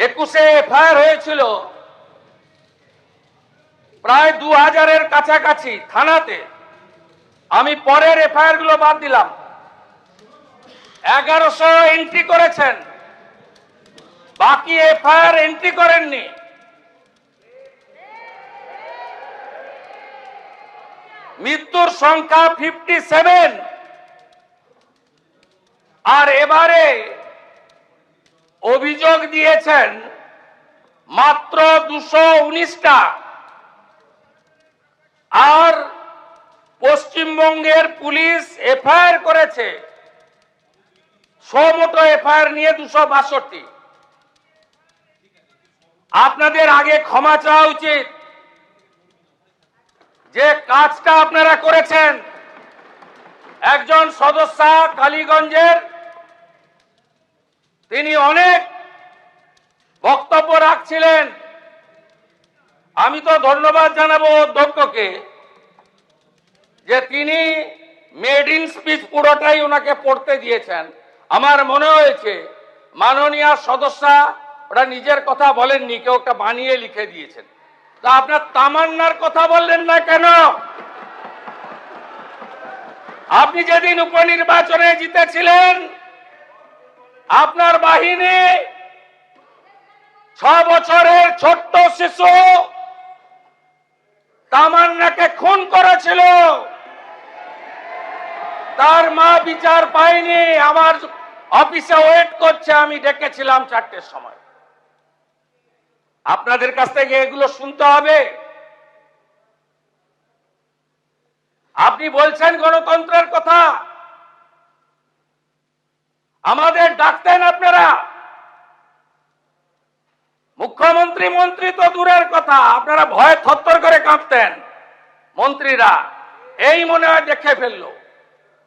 21-এ FIR হয়েছিল প্রায় 2000-এর কাছাকাছি থানাতে। আমি পরের এফআইআর গুলো বাদ দিলাম। 1100 এন্ট্রি করেছেন, বাকি এফআইআর এন্ট্রি করেননি। মৃত্যুর সংখ্যা 57। আর এবারে অভিযোগ দিয়েছেন মাত্র 219টা। আর পশ্চিমবঙ্গের পুলিশ এফআইআর করেছে, মোটো এফআইআর নিয়ে 262। আপনাদের আগে ক্ষমা চাওয়া উচিত যে কাজটা আপনারা করেছেন। একজন সদস্যা কালীগঞ্জের, তিনি অনেক বক্তব্য রাখছিলেন। আমি তো ধন্যবাদ জানাবো অধ্যক্ষকে যে তিনি মেড ইন স্পিচ পুরোটাই ওনাকে পড়তে দিয়েছেন। আমার মনে হয়েছে মাননীয় সদস্যা ওটা নিজের কথা বলেননি, কেউ একটা বানিয়ে লিখে দিয়েছেন। তা আপনার তামান্নার কথা বললেন না কেন? আপনি যেদিন উপনির্বাচনে জিতেছিলেন, আপনার বাহিনী 6 বছরের ছোট্ট শিশু তামান্নাকে খুন করেছিল। তার মা বিচার পায়নি, আমার অফিসে ওয়েট করছে। আমি ডেকেছিলাম 4টের সময়। আপনাদের কাছ থেকে এগুলো শুনতে হবে। আপনি বলছেন গণতন্ত্রের কথা, আমাদের ডাকতেন আপনারা। মুখ্যমন্ত্রী মন্ত্রী তো দূরের কথা, আপনারা ভয়ে থরথর করে কাঁপতেন। মন্ত্রীরা এই মনে হয় দেখে ফেললো।